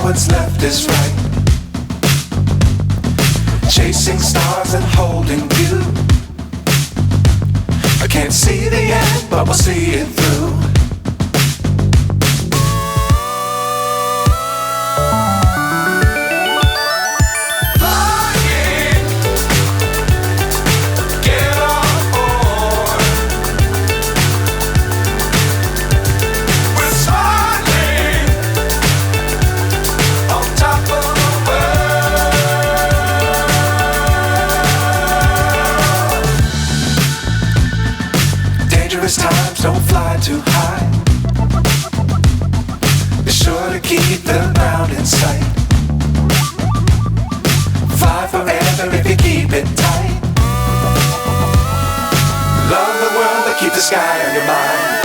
what's left is right. Chasing stars and holding you. I can't see the end, but we'll see it through. Times don't fly too high. Be sure to keep the ground in sight. Fly forever if you keep it tight. Love the world but keep the sky on your mind.